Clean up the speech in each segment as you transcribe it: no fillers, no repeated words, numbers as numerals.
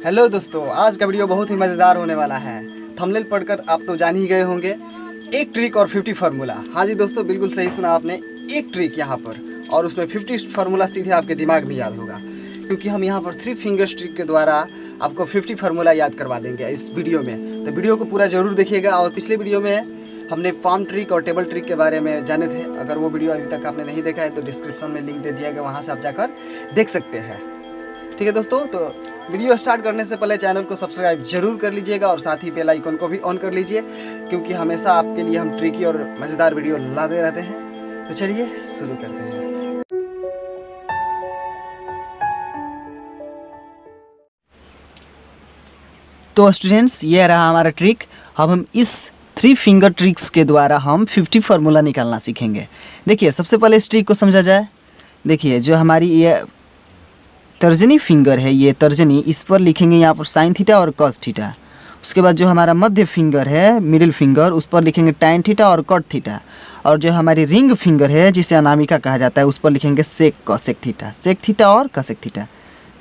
Hello दोस्तों, आज का वीडियो बहुत ही मज़ेदार होने वाला है। थंबनेल पढ़कर आप तो जान ही गए होंगे, एक ट्रिक और 50 फार्मूला। हाँ जी दोस्तों, बिल्कुल सही सुना आपने, एक ट्रिक यहाँ पर और उसमें 50 फार्मूला सीधे आपके दिमाग में याद होगा, क्योंकि हम यहाँ पर 3 फिंगर्स ट्रिक के द्वारा आपको 50 फार्मूला याद करवा देंगे इस वीडियो में। तो वीडियो को पूरा ज़रूर देखिएगा। और पिछले वीडियो में हमने पाम ट्रिक और टेबल ट्रिक के बारे में जाने थे। अगर वो वीडियो अभी तक आपने नहीं देखा है तो डिस्क्रिप्शन में लिंक दे दिया गया, वहाँ से आप जाकर देख सकते हैं। ठीक है दोस्तों, तो वीडियो स्टार्ट करने से पहले चैनल को सब्सक्राइब जरूर कर लीजिएगा और साथ ही बेल आइकन को भी ऑन कर लीजिए, क्योंकि हमेशा आपके लिए हम ट्रिकी और मज़ेदार वीडियो लाते रहते हैं। तो चलिए शुरू करते हैं। तो स्टूडेंट्स, ये रहा हमारा ट्रिक। अब हम इस 3 फिंगर ट्रिक्स के द्वारा हम 50 फार्मूला निकालना सीखेंगे। देखिए, सबसे पहले इस ट्रिक को समझा जाए। देखिए, जो हमारी ये तर्जनी फिंगर है, ये तर्जनी, इस पर लिखेंगे यहाँ पर साइन थीटा और कॉस थीटा। उसके बाद जो हमारा मध्य फिंगर है, मिडिल फिंगर, उस पर लिखेंगे टैन थीटा और कॉट थीटा। और जो हमारी रिंग फिंगर है, जिसे अनामिका कहा जाता है, उस पर लिखेंगे sec cosec theta, sec theta और cosec theta,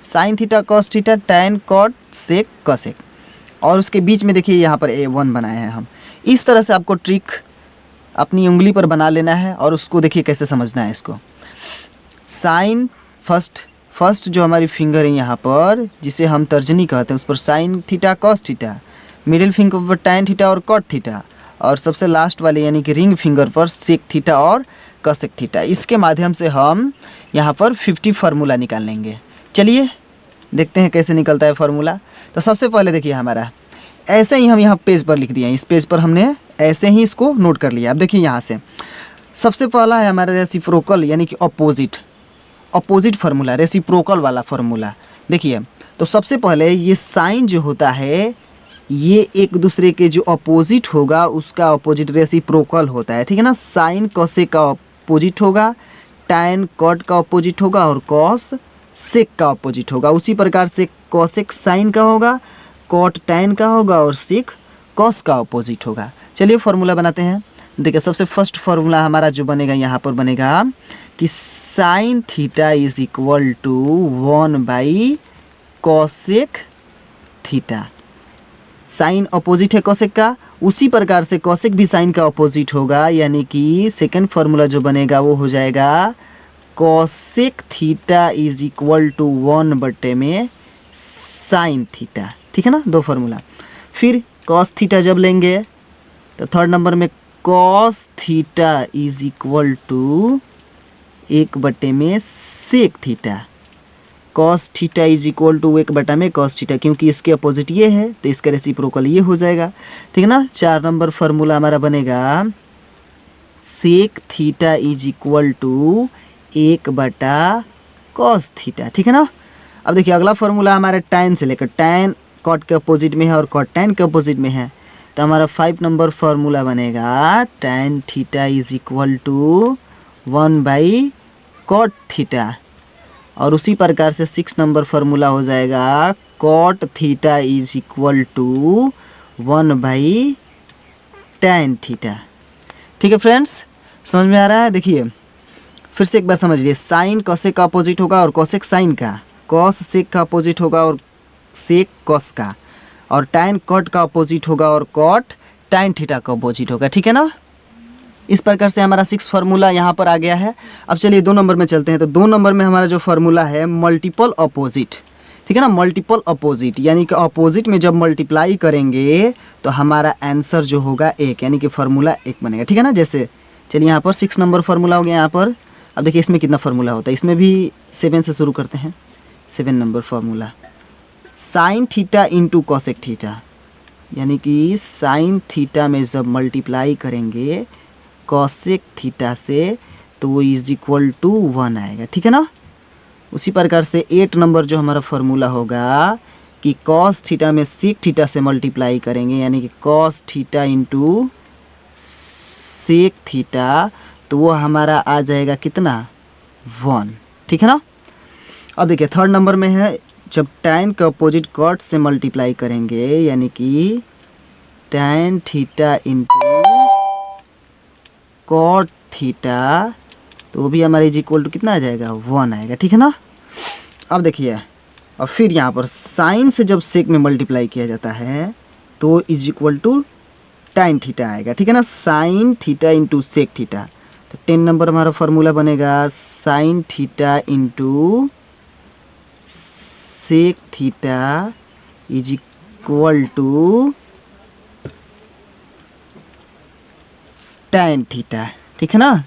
sine theta cos theta, tan cot sec cosec. और उसके बीच में देखिए यहाँ पर A1 बनाए हैं हम। इस तरह से आपको ट्रिक अपनी उंगली पर बना लेना है और उसको देखिए कैसे समझना है इसको। साइन फर्स्ट जो हमारी फिंगर है यहाँ पर, जिसे हम तर्जनी कहते हैं, उस पर sine theta cos theta, middle finger पर टैन थीटा और कॉट थीटा, और सबसे लास्ट वाले यानी कि रिंग फिंगर पर सेक थीटा और कॉसेक थीटा। इसके माध्यम से हम यहाँ पर 50 फार्मूला निकाल लेंगे। चलिए देखते हैं कैसे निकलता है फार्मूला। तो सबसे पहले देखिए, हमारा ऐसे ही हम यहाँ पेज पर लिख दिए हैं। इस पेज पर हमने ऐसे ही इसको नोट कर लिया। अब देखिए, यहाँ से सबसे पहला है हमारा रेसिप्रोकल यानी कि अपोजिट फार्मूला, रेसिप्रोकल वाला फार्मूला। देखिए, तो सबसे पहले ये साइन जो होता है, ये एक दूसरे के जो अपोजिट होगा उसका अपोजिट रेसिप्रोकल होता है। ठीक है ना। साइन कॉसेक का अपोजिट होगा, टैन कॉट का अपोजिट होगा और कॉस सेक का अपोजिट होगा। उसी प्रकार से कॉसेक साइन का होगा, कॉट टैन का होगा और सेक कॉस का अपोजिट होगा। चलिए फार्मूला बनाते हैं। देखिए, सबसे फर्स्ट फार्मूला हमारा जो बनेगा यहाँ पर बनेगा कि sine theta is equal to 1 cosec theta. Sine opposite है कॉसेक का, उसी प्रकार से कॉसेक भी साइन का अपोजिट होगा, यानी कि सेकंड फार्मूला जो बनेगा वो हो जाएगा cosec theta is equal to 1 sine theta. ठीक है ना, 2 फार्मूला। फिर कॉस थीटा जब लेंगे तो थर्ड नंबर में cos theta is equal to 1 sec theta. Cos theta is equal to 1 cos theta, क्योंकि इसके अपोजिट ये है तो इसका रेसिप्रोकल ये हो जाएगा। ठीक है ना। 4 नंबर फार्मूला हमारा बनेगा sec theta is equal to 1 cos theta. ठीक है ना। अब देखिए, अगला फार्मूला हमारे टैन से लेकर, टैन कॉट के अपोजिट में है और कॉट टैन के अपोजिट में है, तो हमारा 5 नंबर फार्मूला बनेगा tan theta is equal to 1 cot theta. और उसी प्रकार से 6 नंबर फार्मूला हो जाएगा cot theta is equal to 1 tan theta. ठीक है फ्रेंड्स, समझ में आ रहा है। देखिए फिर से एक बार समझिए, साइन कॉसेक का अपोजिट होगा और कॉसेक साइन का, कॉस सेक का अपोजिट होगा और सेक कॉस का, और टैन कॉट का अपोजिट होगा और कॉट टैन थीटा का अपोजिट होगा। ठीक है ना। इस प्रकार से हमारा 6 फार्मूला यहाँ पर आ गया है। अब चलिए 2 नंबर में चलते हैं। तो 2 नंबर में हमारा जो फार्मूला है मल्टीपल अपोजिट। ठीक है ना। मल्टीपल अपोजिट यानी कि अपोजिट में जब मल्टीप्लाई करेंगे तो हमारा आंसर जो होगा 1, यानी कि फार्मूला 1 बनेगा। ठीक है ना। जैसे चलिए यहाँ पर 6 नंबर फार्मूला हो गया यहाँ पर। अब देखिए इसमें कितना फार्मूला होता है, इसमें भी 7 से शुरू करते हैं। 7 number formula sign theta into cosec theta, यानी कि साइन थीटा में जब मल्टीप्लाई करेंगे कॉसेक थीटा से तो वो इज इक्वल टू 1 आएगा। ठीक है ना। उसी प्रकार से 8 नंबर जो हमारा फार्मूला होगा कि कॉस थीटा में सेक थीटा से मल्टीप्लाई करेंगे, यानी कि cos theta into sec theta, तो वो हमारा आ जाएगा कितना, 1। ठीक है ना। अब देखिए थर्ड नंबर में है जब टैन का अपोजिट कॉट से मल्टीप्लाई करेंगे, यानी कि tan theta into cot theta, तो वो भी हमारे इज इक्वल टू कितना आ जाएगा, 1 आएगा। ठीक है ना। अब देखिए और फिर यहाँ पर साइन से जब सेक में मल्टीप्लाई किया जाता है तो is equal to tan theta आएगा, ठीक है ना, sine theta into sec theta. तो 10 नंबर हमारा फॉर्मूला बनेगा sine theta into sec theta is equal to tan theta, ठीक है ना।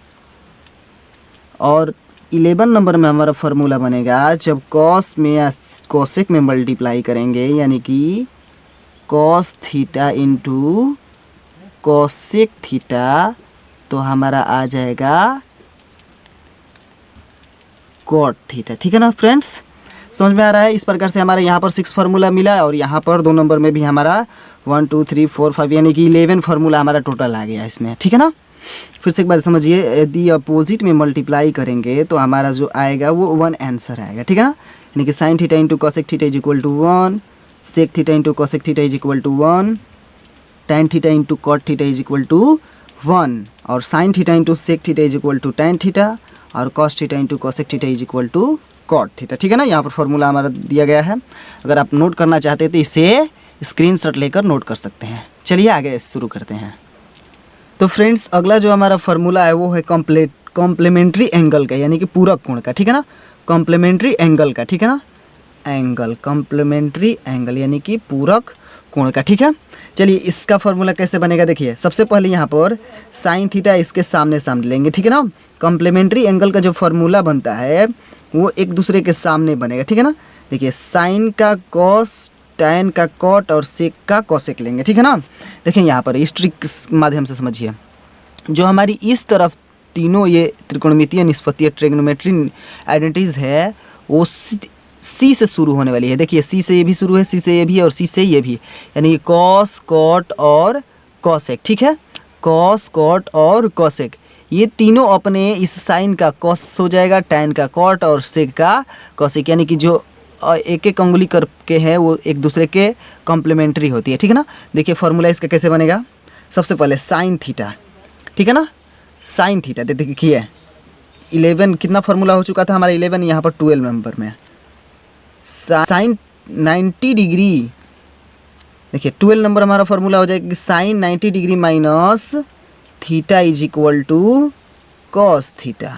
और 11 नंबर में हमारा फॉर्मूला बनेगा जब कॉस में या कोसेक में मल्टीप्लाई करेंगे, यानी कि cos theta into cosec theta, तो हमारा आ जाएगा कॉट थीटा, ठीक है ना फ्रेंड्स, समझ में आ रहा है। इस प्रकार से हमारे यहाँ पर 6 फार्मूला मिला और यहाँ पर 2 नंबर में भी हमारा 1 2 3 4 5 यानी कि 11 फार्मूला हमारा टोटल आ गया इसमें, ठीक है ना। फिर से एक बार समझिए, यदि अपोजिट में मल्टीप्लाई करेंगे तो हमारा जो आएगा वो 1 आंसर आएगा, ठीक है ना। यानी कि sine theta into cosec theta is equal to 1, sec theta into cosec theta is equal to 1, tan theta into cot theta is equal to 1, और sine theta into sec theta is equal to tan theta, और cos theta into cosec theta is equal to cot theta, ठीक है ना। यहाँ पर formula हमारा दिया गया है, अगर आप नोट करना चाहते हैं तो इसे स्क्रीनशॉट लेकर नोट कर सकते हैं। चलिए आगे शुरू करते हैं। तो फ्रेंड्स अगला जो हमारा फार्मूला है वो है कॉम्प्लीमेंट्री एंगल का, यानी कि पूरक कोण का, ठीक है ना, कॉम्प्लीमेंट्री एंगल का, ठीक है ना, एंगल कॉम्प्लीमेंट्री एंगल यानी कि पूरक कोण का, ठीक है। चलिए इसका फार्मूला कैसे बनेगा, देखिए सबसे पहले यहाँ पर साइन थीटा इसके सामने सामने लेंगे, ठीक है ना। कॉम्प्लीमेंट्री एंगल का जो फार्मूला बनता है वो एक दूसरे के सामने बनेगा, ठीक है ना। देखिए साइन का कॉस, tan का कॉट और सेक का कोसेक लेंगे, ठीक है ना। देखिए यहाँ पर इस ट्रिक के माध्यम से समझिए, जो हमारी इस तरफ तीनों ये त्रिकोणमितीय निष्पत्तीय ट्रिग्नोमेट्री आइडेंटिटीज है वो सी से शुरू होने वाली है। देखिए सी से ये भी शुरू है, सी से ये भी और सी से ये भी, यानी कि कॉस कॉट और कोसेक, ठीक है, कॉस कॉट और कोसेक ये तीनों अपने इस साइन का कॉस हो जाएगा, tan का कॉट और सेक का कोसेक, यानी कि जो एक एक अंगुली करके है वो एक दूसरे के कॉम्प्लीमेंट्री होती है, ठीक है ना। देखिए फार्मूला इसका कैसे बनेगा, सबसे पहले साइन थीटा, ठीक है ना, साइन थीटा देखिए 11 कितना फार्मूला हो चुका था हमारा 11, यहाँ पर 12 नंबर में साइन 90 डिग्री, देखिए 12 नंबर हमारा फार्मूला हो जाएगा कि sine 90 degree minus theta is equal to cos theta,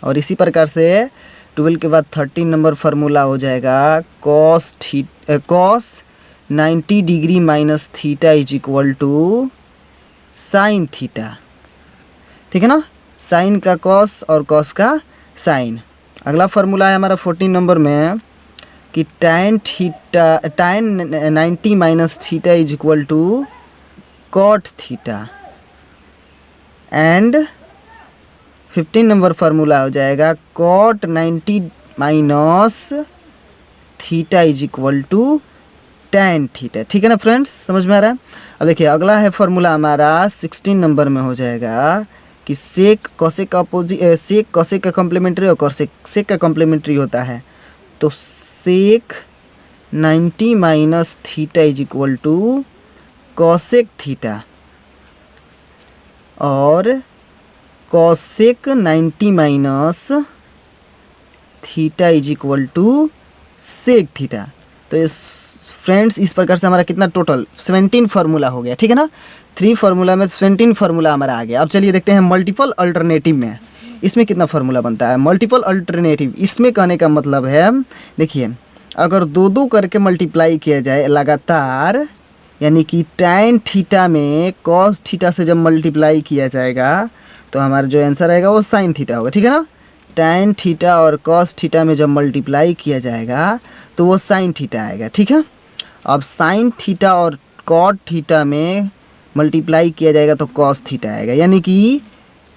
और इसी प्रकार से 12 के बाद 13 नंबर फार्मूला हो जाएगा cos 90 degree minus theta is equal to sine theta, ठीक है ना, साइन का कॉस और कॉस का साइन। अगला फार्मूला है हमारा 14 नंबर में कि tan 90 minus theta is equal to cot theta, and 15 number formula हो जाएगा cot 90 minus theta is equal to tan theta, ठीक है ना फ्रेंड्स, समझ में आ रहा है। अब देखिए अगला है फार्मूला हमारा 16 नंबर में हो जाएगा कि सेक कोसेक का सेक कोसेक का कॉम्प्लीमेंट्री और कोसेक सेक का कॉम्प्लीमेंट्री होता है, तो sec 90 minus theta is equal to cosec theta, और cosec 90 minus theta is equal to sec theta. तो इस फ्रेंड्स इस प्रकार से हमारा कितना टोटल 17 फार्मूला हो गया, ठीक है ना, 3 फार्मूला में 17 फार्मूला हमारा आ गया। अब चलिए देखते हैं मल्टीपल अल्टरनेटिव में इसमें कितना फार्मूला बनता है। मल्टीपल अल्टरनेटिव इसमें कहने का मतलब है, देखिए अगर दो दो करके मल्टीप्लाई किया जाए लगातार, यानी कि tan थीटा में cos थीटा से जब मल्टीप्लाई किया जाएगा तो हमारा जो आंसर आएगा वो sin थीटा होगा, ठीक है ना। tan थीटा और cos थीटा में जब मल्टीप्लाई किया जाएगा तो वो sin थीटा आएगा, ठीक है। अब sin थीटा और cot थीटा में मल्टीप्लाई किया जाएगा तो cos थीटा आएगा, यानी कि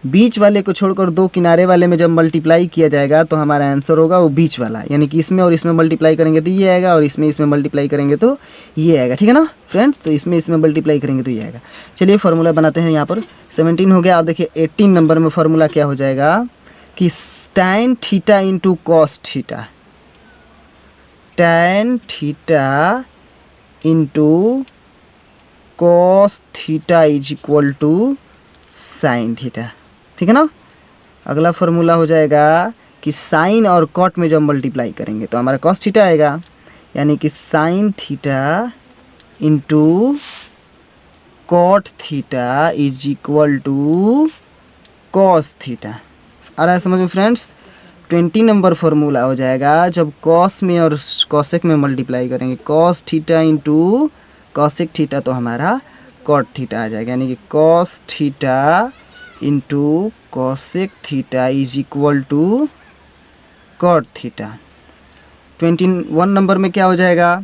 बीच वाले को छोड़कर दो किनारे वाले में जब मल्टीप्लाई किया जाएगा तो हमारा आंसर होगा वो बीच वाला, यानी कि इसमें और इसमें मल्टीप्लाई करेंगे तो ये आएगा और इसमें मल्टीप्लाई करेंगे तो ये आएगा, ठीक है ना फ्रेंड्स। तो इसमें मल्टीप्लाई करेंगे तो ये आएगा। चलिए फार्मूला बनाते हैं। यहाँ पर 17 हो गया। अब देखिए 18 नंबर में फार्मूला क्या हो जाएगा कि tan theta into cos theta, tan theta into cos theta is equal to sine theta, ठीक है ना। अगला फार्मूला हो जाएगा कि साइन और कॉट में जब मल्टीप्लाई करेंगे तो हमारा कॉस थीटा आएगा, यानी कि sine theta into cot theta is equal to cos theta. आ रहा है समझ में फ्रेंड्स? 20 नंबर फार्मूला हो जाएगा जब कॉस में और कॉसेक में मल्टीप्लाई करेंगे। Cos theta into cosec theta तो हमारा कॉट थीटा आ जाएगा, यानी कि cos theta into cosec theta is equal to cot theta. 21 number में क्या हो जाएगा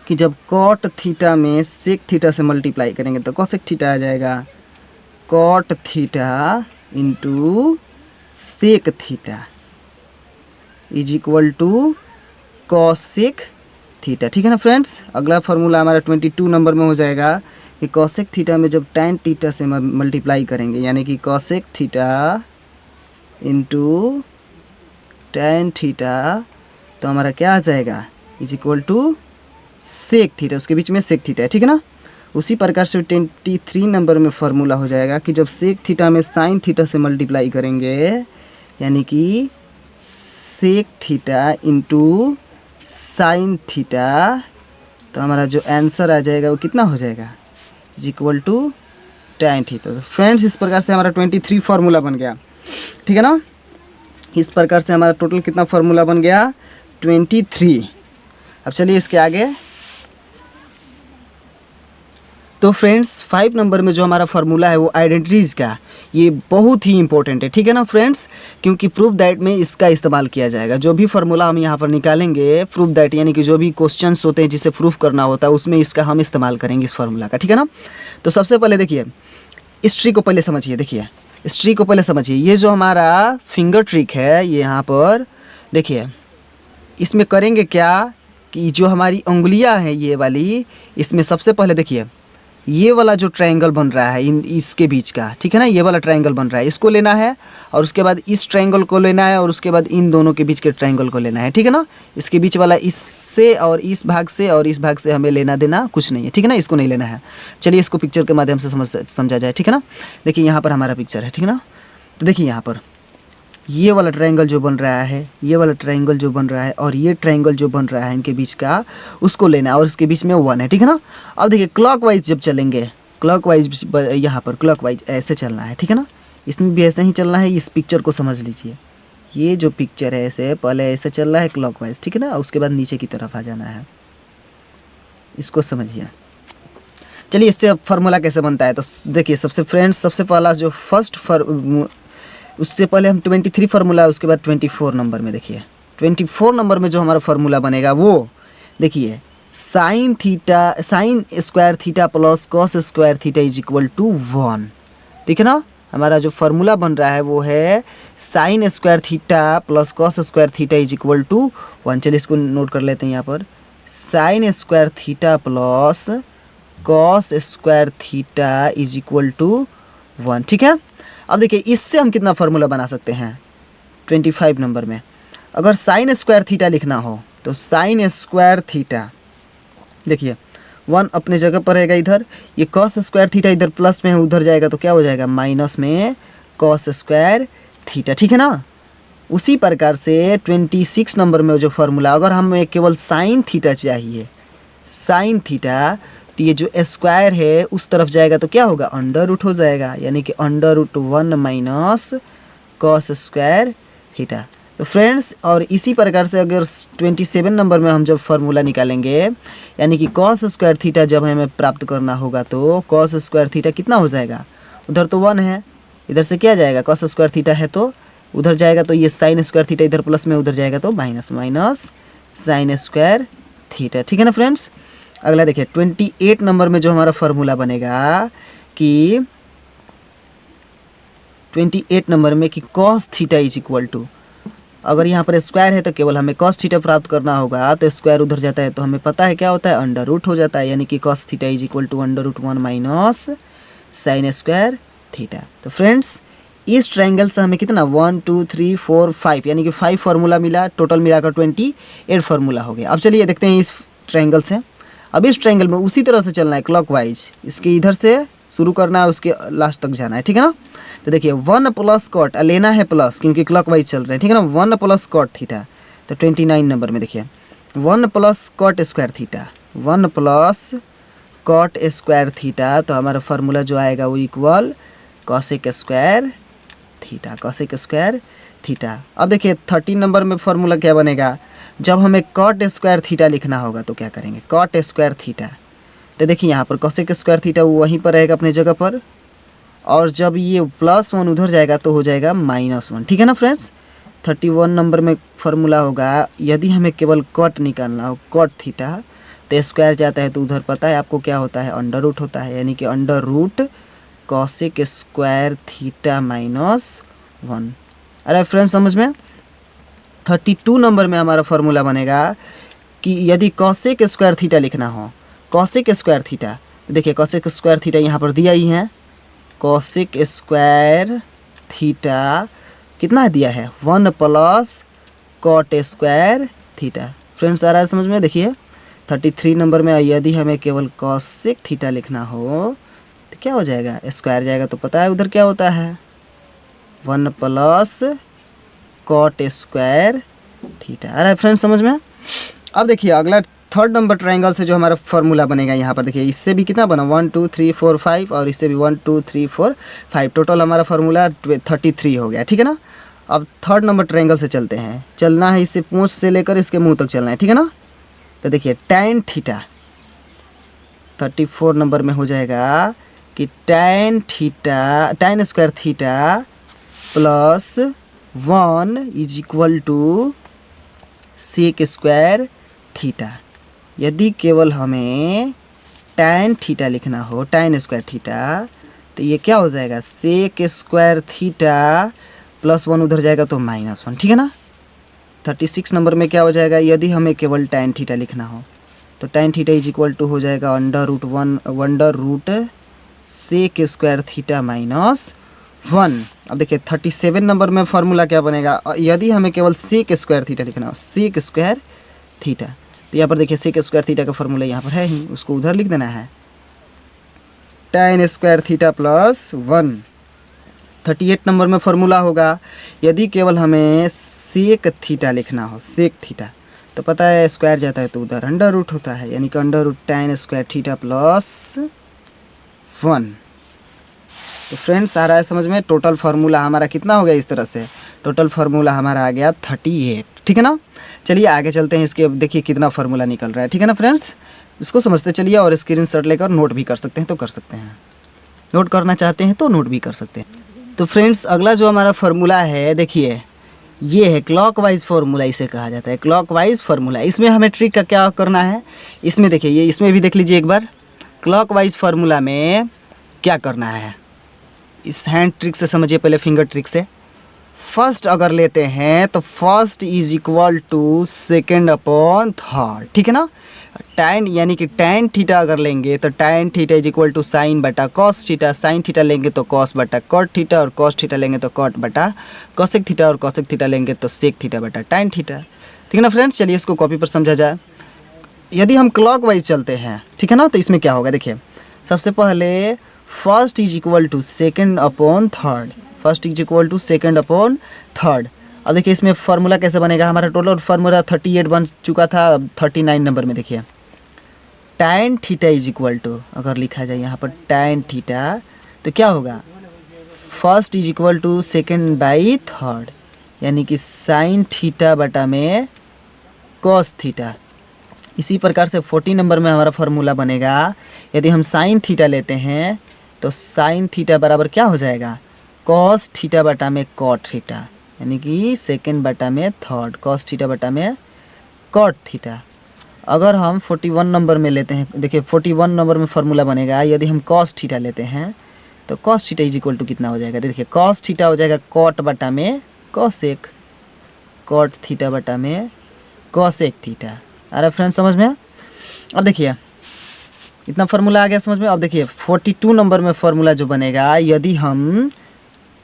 कि जब कॉट थीटा में सेक थीटा से मल्टीप्लाई करेंगे तो कॉसेक थीटा आ जाएगा। Cot theta into sec theta is equal to cosec theta. ठीक है ना फ्रेंड्स? अगला फार्मूला हमारा 22 नंबर में हो जाएगा कि कॉसेक थीटा में जब टैन थीटा से मल्टीप्लाई करेंगे, यानी कि cosec theta into tan theta तो हमारा क्या आ जाएगा is equal to sec theta, उसके बीच में सेक थीटा है। ठीक है ना? उसी प्रकार से 23 नंबर में फार्मूला हो जाएगा कि जब सेक थीटा में साइन थीटा से मल्टीप्लाई करेंगे, यानी कि sec theta into sine theta तो हमारा जो आंसर आ जाएगा वो कितना हो जाएगा is equal to tan theta. तो फ्रेंड्स इस प्रकार से हमारा 23 फार्मूला बन गया। ठीक है ना? इस प्रकार से हमारा टोटल कितना फार्मूला बन गया 23। अब चलिए इसके आगे। तो फ्रेंड्स 5 नंबर में जो हमारा फार्मूला है वो आइडेंटिटीज़ का, ये बहुत ही इंपॉर्टेंट है। ठीक है ना फ्रेंड्स? क्योंकि प्रूफ दैट में इसका इस्तेमाल किया जाएगा। जो भी फार्मूला हम यहाँ पर निकालेंगे प्रूफ दैट, यानी कि जो भी क्वेश्चंस होते हैं जिसे प्रूफ करना होता है उसमें इसका हम इस्तेमाल करेंगे इस फार्मूला का। ठीक है ना? तो सबसे पहले देखिए इस ट्रिक को पहले समझिए। देखिए इस ट्रिक को पहले समझिए। ये जो हमारा फिंगर ट्रिक है ये यहाँ पर देखिए, इसमें करेंगे क्या कि जो हमारी उंगलियां हैं ये वाली, इसमें सबसे पहले देखिए ये वाला जो ट्रायंगल बन रहा है इसके बीच का, ठीक है ना, ये वाला ट्रायंगल बन रहा है, इसको लेना है और उसके बाद इस ट्रायंगल को लेना है और उसके बाद इन दोनों के बीच के ट्रायंगल को लेना है। ठीक है ना? इसके बीच वाला इससे और इस भाग से और इस भाग से हमें लेना देना कुछ नहीं है। ठीक है ना? इसको नहीं लेना है। चलिए इसको पिक्चर के माध्यम से समझा जाए। ठीक है ना? देखिए यहाँ पर हमारा पिक्चर है। ठीक है ना? तो देखिए यहाँ पर ये वाला ट्रायंगल जो बन रहा है, ये वाला ट्रायंगल जो बन रहा है और ये ट्रायंगल जो बन रहा है इनके बीच का, उसको लेना है और इसके बीच में 1 है। ठीक है ना? अब देखिए क्लॉकवाइज जब चलेंगे, क्लॉकवाइज यहाँ पर क्लॉकवाइज ऐसे चलना है। ठीक है ना? इसमें भी ऐसे ही चलना है। इस पिक्चर को समझ लीजिए, ये जो पिक्चर है ऐसे पहले ऐसे चल रहा है क्लॉकवाइज। ठीक है ना? उसके बाद नीचे की तरफ आ जाना है, इसको समझिए। चलिए इससे अब फार्मूला कैसे बनता है तो देखिए सबसे पहला जो उससे पहले हम 23 फार्मूला, उसके बाद 24 नंबर में देखिए 24 नंबर में जो हमारा फार्मूला बनेगा वो देखिए sine square theta plus cos square theta is equal to 1। ठीक है ना? हमारा जो फार्मूला बन रहा है वो है sine square theta plus cos square theta is equal to 1। चलिए इसको नोट कर लेते हैं यहाँ पर, sine square theta plus cos square theta is equal to 1। ठीक है? अब देखिए इससे हम कितना फार्मूला बना सकते हैं 25 नंबर में। अगर साइन स्क्वायर थीटा लिखना हो तो साइन स्क्वायर थीटा देखिए 1 अपने जगह पर रहेगा इधर, ये कॉस स्क्वायर थीटा इधर प्लस में है उधर जाएगा तो क्या हो जाएगा माइनस में कॉस स्क्वायर थीटा। ठीक है ना? उसी प्रकार से 26 नंबर में जो फार्मूला, अगर हमें केवल साइन थीटा चाहिए, साइन थीटा, तो ये जो स्क्वायर है उस तरफ जाएगा तो क्या होगा अंडर रूट हो जाएगा, यानी कि under root 1 minus cos square theta. तो फ्रेंड्स और इसी प्रकार से अगर 27 नंबर में हम जब फार्मूला निकालेंगे, यानी कि कॉस स्क्वायर थीटा जब हमें प्राप्त करना होगा तो कॉस स्क्वायर थीटा कितना हो जाएगा, उधर तो 1 है, इधर से क्या जाएगा कॉस स्क्वायर थीटा है तो उधर जाएगा, तो ये साइन स्क्वायर थीटा इधर प्लस में उधर जाएगा तो माइनस साइन स्क्वायर थीटा। ठीक है ना फ्रेंड्स? अगला देखिए 28 नंबर में जो हमारा फार्मूला बनेगा कि 28 नंबर में कि cos theta is equal to, अगर यहाँ पर स्क्वायर है तो केवल हमें कॉस थीटा प्राप्त करना होगा, तो स्क्वायर उधर जाता है तो हमें पता है क्या होता है अंडर रूट हो जाता है, यानी कि cos theta is equal to under root 1 minus sine square theta. तो फ्रेंड्स इस ट्रायंगल से हमें कितना 1 2 3 4 5 यानी कि 5 फार्मूला मिला, टोटल मिलाकर 28 फार्मूला हो गया। अब चलिए देखते हैं इस ट्रायंगल से। अब इस ट्रायंगल में उसी तरह से चलना है क्लॉकवाइज, इसके इधर से शुरू करना है उसके लास्ट तक जाना है। ठीक है ना? तो देखिए 1 प्लस कॉट लेना है प्लस क्योंकि क्लॉकवाइज चल रहे हैं। ठीक है ना? 1 प्लस कॉट थीटा, तो 29 नंबर में देखिए 1 plus cot square theta, 1 plus cot square theta, तो हमारा फार्मूला जो आएगा वो equal cosec square theta, cosec square theta. अब देखिए 13 नंबर में फार्मूला क्या बनेगा, जब हमें कॉट स्क्वायर थीटा लिखना होगा तो क्या करेंगे, कॉट स्क्वायर थीटा, तो देखिए यहाँ पर कॉसेक स्क्वायर थीटा वो वहीं पर रहेगा अपने जगह पर, और जब ये +1 उधर जाएगा तो हो जाएगा -1, ठीक है ना फ्रेंड्स। 31 नंबर में फार्मूला होगा, यदि हमें केवल कॉट निकालना हो, कॉट थीटा, तो स्क्वायर जाता है तो उधर पता है आपको क्या होता है, अंडर रूट होता है, यानी कि under root cosec square theta -1। अरे फ्रेंड्स समझ में। 32 नंबर में हमारा फार्मूला बनेगा कि यदि कॉसेक स्क्वायर थीटा लिखना हो, कॉसेक स्क्वायर थीटा, देखिए कॉसेक स्क्वायर थीटा यहाँ पर दिया ही है, कॉसेक स्क्वायर थीटा कितना दिया है, 1 plus cot square theta. Friends आ रहा है समझ में। देखिए 33 नंबर में यदि हमें केवल कॉसेक थीटा लिखना हो तो क्या हो जाएगा, स्क्वायर जाएगा तो पता है उधर क्या होता है, 1 प्लस कॉट स्क्वायर थीटा। आ रहा है फ्रेंड्स समझ में। अब देखिए अगला 3rd नंबर ट्रायंगल से जो हमारा फार्मूला बनेगा यहाँ पर, देखिए इससे भी कितना बना, 1 2 3 4 5, और इससे भी 1 2 3 4 5, टोटल हमारा फार्मूला 33 हो गया, ठीक है ना। अब 3rd नंबर ट्रायंगल से चलते हैं, चलना है इससे पूंछ से लेकर इसके मुंह तक चलना है, ठीक है ना। तो देखिए tan थीटा 34 नंबर में हो जाएगा कि tan theta, tan square theta +1 is equal to sec square theta. यदि केवल हमें tan थीटा लिखना हो, tan स्क्वायर थीटा, तो ये क्या हो जाएगा, सेक स्क्वायर थीटा +1 उधर जाएगा तो -1, ठीक है ना। 36 नंबर में क्या हो जाएगा, यदि हमें केवल tan थीटा लिखना हो तो tan theta is equal to हो जाएगा under root sec square theta -1। अब देखिए 37 नंबर में फार्मूला क्या बनेगा, यदि हमें केवल सेक स्क्वायर थीटा लिखना हो, सेक स्क्वायर थीटा, तो यहाँ पर देखिए सेक स्क्वायर थीटा का फार्मूला यहाँ पर है ही, उसको उधर लिख देना है, tan स्क्वायर थीटा +1। 38 नंबर में फार्मूला होगा, यदि केवल हमें सेक थीटा लिखना हो, सेक थीटा, तो पता है स्क्वायर जाता है तो उधर अंडर रूट होता है, यानी कि under root tan square theta +1। तो फ्रेंड्स आ रहा है समझ में। टोटल फार्मूला हमारा कितना हो गया, इस तरह से टोटल फार्मूला हमारा आ गया 38, ठीक है ना। चलिए आगे चलते हैं, इसके देखिए कितना फार्मूला निकल रहा है, ठीक है ना फ्रेंड्स। इसको समझते चलिए, और स्क्रीनशॉट लेकर नोट भी कर सकते हैं तो कर सकते हैं, नोट करना चाहते हैं तो नोट भी कर सकते हैं। तो फ्रेंड्स अगला जो हमारा फार्मूला है, देखिए ये है क्लॉकवाइज फार्मूला, इसे कहा जाता है क्लॉकवाइज फार्मूला। इसमें हमें ट्रिक का क्या करना है, इसमें देखिए ये इसमें भी देख लीजिए एक बार, क्लॉकवाइज फार्मूला में क्या करना है, इस हैंड ट्रिक से समझिए, पहले फिंगर ट्रिक से। फर्स्ट अगर लेते हैं तो first is equal to second upon third, ठीक है ना। tan यानी कि tan थीटा अगर लेंगे तो tan theta is equal to sine बटा कॉस थीटा, साइन थीटा लेंगे तो कॉस बटा कॉट थीटा, और कॉस थीटा लेंगे तो कॉट बटा कॉसेक थीटा, और कॉसेक थीटा लेंगे तो सेक थीटा बटा tan थीटा, ठीक है ना फ्रेंड्स। चलिए इसको कॉपी पर समझा जाए। यदि हम क्लॉकवाइज चलते हैं, ठीक है ना, तो इसमें क्या होगा, देखिए सबसे पहले first is equal to second upon third, first is equal to second upon third. अब देखिए इसमें फार्मूला कैसे बनेगा, हमारा टोटल फार्मूला 38 बन चुका था, 39 नंबर में देखिए tan theta is equal to, अगर लिखा जाए यहाँ पर tan थीटा, तो क्या होगा, first is equal to second by third, यानी कि साइन थीटा बटा में कॉस थीटा। इसी प्रकार से 40 नंबर में हमारा फार्मूला बनेगा, यदि हम साइन थीटा लेते हैं तो साइन थीटा बराबर क्या हो जाएगा, कॉस थीटा बटा में कॉट थीटा, यानी कि सेकेंड बटा में थर्ड, कॉस थीटा बटा में कॉट थीटा। अगर हम 41 नंबर में लेते हैं, देखिए 41 नंबर में फार्मूला बनेगा, यदि हम कॉस थीटा लेते हैं तो cos theta is equal to कितना हो जाएगा, देखिए कॉस थीटा हो जाएगा कॉट बटा में कॉसेक, कॉट थीटा बटा में कॉसेक थीटा। अरे फ्रेंड्स समझ में। अब देखिए इतना फार्मूला आ गया समझ में। अब देखिए 42 नंबर में फार्मूला जो बनेगा, यदि हम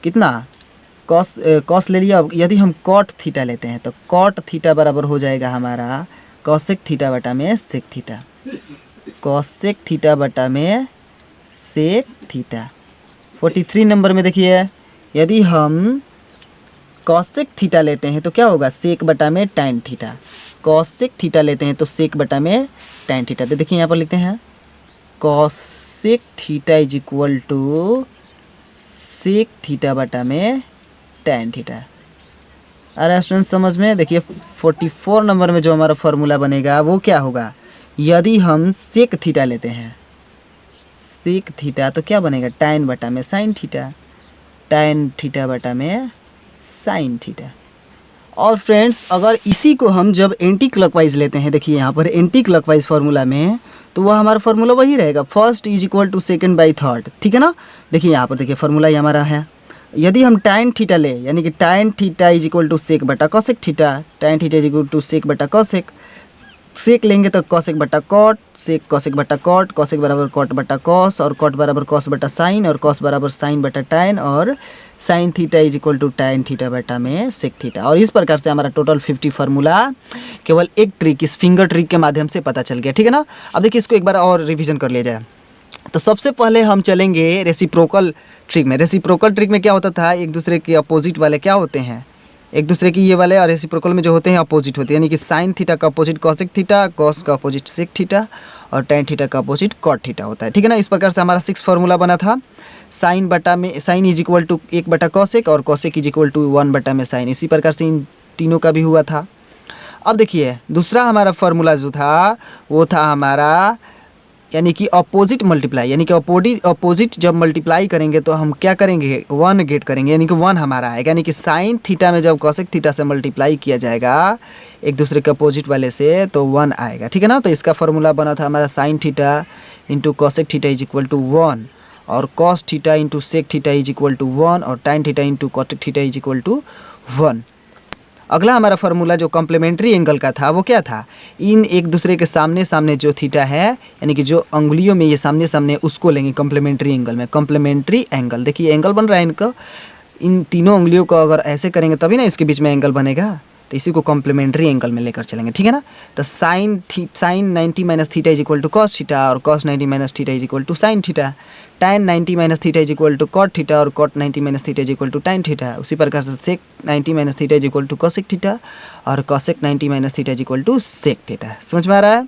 कितना कॉस ले लिया, अब यदि हम कॉट थीटा लेते हैं तो कॉट थीटा बराबर हो जाएगा हमारा कॉसेक थीटा बटा में सेक थीटा, कॉसेक थीटा बटा में सेक थीटा। 43 नंबर में देखिए, यदि हम कॉसेक थीटा लेते हैं तो क्या होगा, सेक बटा में टैन थीटा। कॉसेक थीटा लेते हैं तो सेक बटा में टैन थीटा। तो देखिए यहाँ पर लिखते हैं cosec theta is equal to sec theta बटा में टैन थीटा। अरे स्टूडेंट समझ में, देखिए 44 नंबर में जो हमारा फॉर्मूला बनेगा वो क्या होगा, यदि हम सेक थीटा लेते हैं, सेक थीटा तो क्या बनेगा, टैन बटा में साइन थीटा, टैन थीटा बटा में साइन थीटा। और फ्रेंड्स अगर इसी को हम जब एंटी क्लॉकवाइज लेते हैं, देखिए यहाँ पर एंटी क्लॉकवाइज फार्मूला में, तो वह हमारा फार्मूला वही रहेगा, first is equal to second by third, ठीक है ना। देखिए यहाँ पर देखिए फार्मूला ये हमारा है, यदि हम टैन थीटा ले यानी कि tan theta is equal to sec बटा cosec theta, tan theta is equal to sec बटा कॉसेक, सेक लेंगे तो कॉसेक बटा कॉट, सेक कॉसेक बटा कॉट, कॉसेक बराबर कॉट बटा कॉस, और कॉट बराबर कॉस बटा साइन, और कॉस बराबर साइन बटा टैन, और sine theta is equal to tan theta बटा में सेक थीटा। और इस प्रकार से हमारा टोटल 50 फार्मूला केवल एक ट्रिक, इस फिंगर ट्रिक के माध्यम से पता चल गया, ठीक है ना। अब देखिए इसको एक बार और रिवीजन कर लिया जाए। तो सबसे पहले हम चलेंगे रेसिप्रोकल ट्रिक में। रेसिप्रोकल ट्रिक में क्या होता था, एक दूसरे के अपोजिट वाले क्या होते हैं, एक दूसरे की ये वाले, और रेसिप्रोकल में जो होते हैं अपोजिट होते हैं, यानी कि साइन थीटा का अपोजिट कॉसेक थीटा, कॉस का अपोजिट सेक थीटा, और टैन थीटा का अपोजिट कॉट थीटा होता है, ठीक है ना। इस प्रकार से हमारा 6 फार्मूला बना था, साइन बटा में साइन इज इक्वल टू 1 बटा कॉसेक, और कॉसेक इज इक्वल टू 1 बटा में साइन। इसी प्रकार से इन तीनों का भी हुआ था। अब देखिए दूसरा हमारा फार्मूला जो था वो था हमारा यानी कि अपोजिट मल्टीप्लाई, यानी कि अपोजिट जब मल्टीप्लाई करेंगे तो हम क्या करेंगे, 1 गेट करेंगे, यानी कि 1 हमारा आएगा, यानी कि साइन थीटा में जब कॉसेक थीटा से मल्टीप्लाई किया जाएगा एक दूसरे के अपोजिट वाले से तो 1 आएगा, ठीक है ना। तो इसका फार्मूला बना था हमारा sine theta into cosec theta is equal to 1, और cos theta into sec theta is equal to 1, और tan theta into cot theta is equal to 1। अगला हमारा फार्मूला जो कॉम्प्लीमेंट्री एंगल का था वो क्या था, इन एक दूसरे के सामने सामने जो थीटा है, यानी कि जो अंगुलियों में ये सामने सामने, उसको लेंगे कॉम्प्लीमेंट्री एंगल में। कॉम्प्लीमेंट्री एंगल देखिए एंगल बन रहा है इनका, इन तीनों उंगलियों को अगर ऐसे करेंगे तभी ना इसके बीच में एंगल बनेगा, तो इसी को कॉम्प्लीमेंट्री एंगल में लेकर चलेंगे, ठीक है ना। तो sine 90 minus theta is equal to cos theta, और cos 90 minus theta is equal to sine theta, tan 90 minus theta is equal to cot theta, और cot 90 minus theta is equal to tan theta. उसी प्रकार से sec 90 minus theta is equal to cosec theta, और cosec 90 minus theta is equal to sec theta. समझ में आ रहा है।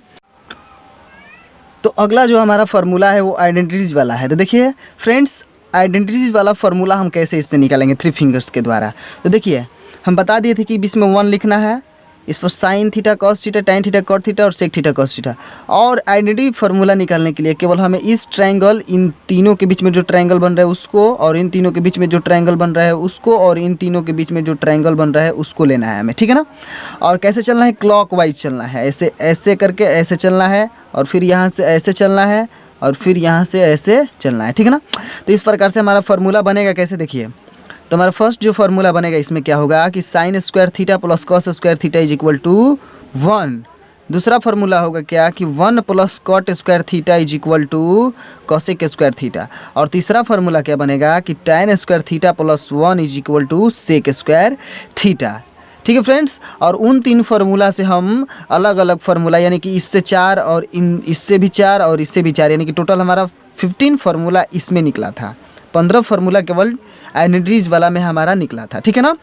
तो अगला जो हमारा फार्मूला है वो आइडेंटिटीज वाला है। तो देखिए फ्रेंड्स आइडेंटिटीज वाला फार्मूला हम कैसे इससे निकालेंगे, 3 फिंगर्स के द्वारा। तो देखिए हम बता दिए थे कि बीच में 1 लिखना है, इस पर sine theta cos theta, tan theta cot theta, और सेक थीटा कॉस थीटा। और आइडेंटिटी फार्मूला निकालने के लिए केवल हमें इस ट्रायंगल, इन तीनों के बीच में जो ट्रायंगल बन रहा है उसको, और इन तीनों के बीच में जो ट्रायंगल बन रहा है उसको, और इन तीनों के बीच में जो ट्रायंगल बन रहा है उसको लेना है हमें, ठीक है ना। और कैसे चलना है, क्लॉकवाइज चलना है, ऐसे ऐसे करके ऐसे चलना है, और फिर यहाँ से ऐसे चलना है, और फिर यहाँ से ऐसे चलना है, ठीक है ना। तो इस प्रकार से हमारा फार्मूला बनेगा कैसे, देखिए। तो हमारा फर्स्ट जो फार्मूला बनेगा इसमें क्या होगा कि sine square theta plus cos square theta is equal to 1। दूसरा फार्मूला होगा क्या कि 1 plus cot square theta is equal to cosec square theta. और तीसरा फार्मूला क्या बनेगा कि tan square theta plus 1 is equal to sec square theta, ठीक है फ्रेंड्स। और उन 3 फार्मूला से हम अलग अलग फार्मूला, यानी कि इससे 4 और इससे भी 4 और इससे भी 4, यानी कि टोटल हमारा 15 फार्मूला इसमें निकला था। 15 फार्मूला केवल आइडेंटिटीज वाला में हमारा निकला था, ठीक है ना।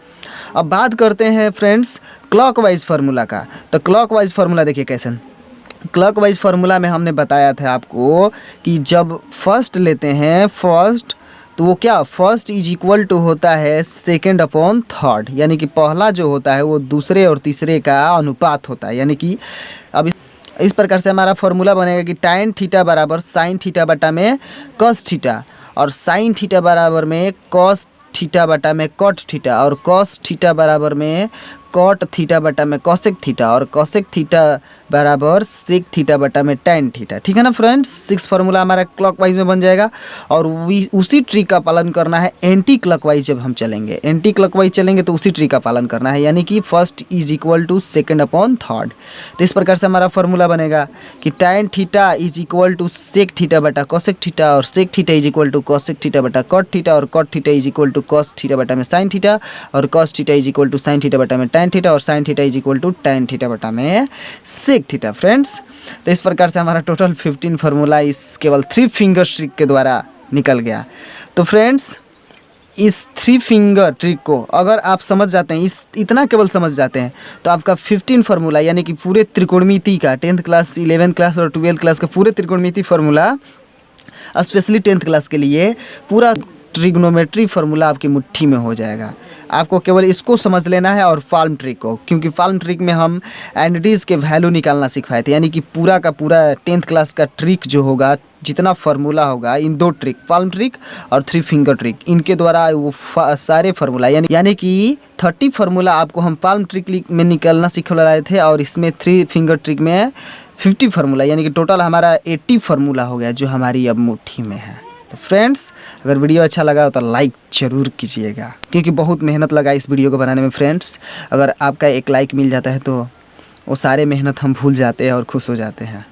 अब बात करते हैं फ्रेंड्स क्लॉकवाइज फार्मूला का। तो क्लॉकवाइज फार्मूला देखिए कैसे, क्लॉकवाइज फार्मूला में हमने बताया था आपको कि जब फर्स्ट लेते हैं फर्स्ट, तो वो क्या, फर्स्ट इज इक्वल टू होता है सेकेंड अपॉन थर्ड, यानी कि पहला जो होता है वो दूसरे और तीसरे का अनुपात होता है। यानी कि अब इस प्रकार से हमारा फार्मूला बनेगा कि टैन थीटा बराबर साइन थीटा बटा में कॉस थीटा, और साइन थीटा बराबर में कॉस थीटा बटा में कॉट थीटा, और कॉस थीटा बराबर में कॉट थीटा बटा में कॉसेक थीटा, और कॉसेक थीटा बराबर सेक थीटा बटा में टैन थीटा, ठीक है ना फ्रेंड्स। 6 फार्मूला हमारा क्लॉकवाइज में बन जाएगा। और उसी ट्रिक का पालन करना है एंटी क्लॉकवाइज। जब हम चलेंगे एंटी क्लॉकवाइज चलेंगे तो उसी ट्रिक का पालन करना है, यानी कि first is equal to second upon third. तो इस प्रकार से हमारा फार्मूला बनेगा कि tan theta is equal to sec theta बटा कॉसेक थीटा, और sec theta is equal to cosec theta बटा कॉट थीटा, और cot theta is equal to cos theta बटा में साइन थीटा, और cos theta is equal to sine theta बटा में tan theta, और sine theta is equal to tan theta बटा में सेक थीटा फ्रेंड्स। तो इस प्रकार से हमारा टोटल 15 फार्मूला इस केवल 3 फिंगर ट्रिक के द्वारा निकल गया। तो फ्रेंड्स इस 3 फिंगर ट्रिक को अगर आप समझ जाते हैं, इस इतना केवल समझ जाते हैं, तो आपका 15 फार्मूला यानी कि पूरे त्रिकोणमिति का 10th क्लास, 11th क्लास और 12th क्लास का पूरे त्रिकोणमिति फार्मूला, स्पेशली 10th क्लास के लिए पूरा ट्रिग्नोमेट्री फार्मूला आपकी मुट्ठी में हो जाएगा। आपको केवल इसको समझ लेना है और फार्म ट्रिक को, क्योंकि फार्म ट्रिक में हम एंटिटीज़ के वैल्यू निकालना सिखाए थे, यानी कि पूरा का पूरा 10th क्लास का ट्रिक जो होगा, जितना फार्मूला होगा, इन 2 ट्रिक, फार्म ट्रिक और 3 फिंगर ट्रिक, इनके द्वारा वो सारे फार्मूला यानी कि 30 फार्मूला आपको हम फार्म ट्रिक में निकालना सिखा रहे थे, और इसमें 3 फिंगर ट्रिक में 50 फार्मूला, यानी कि टोटल हमारा 80 फार्मूला हो गया जो हमारी अब मुट्ठी में है। तो फ्रेंड्स, अगर वीडियो अच्छा लगा हो तो लाइक ज़रूर कीजिएगा, क्योंकि बहुत मेहनत लगा इस वीडियो को बनाने में फ्रेंड्स। अगर आपका एक लाइक मिल जाता है तो वो सारे मेहनत हम भूल जाते हैं और खुश हो जाते हैं।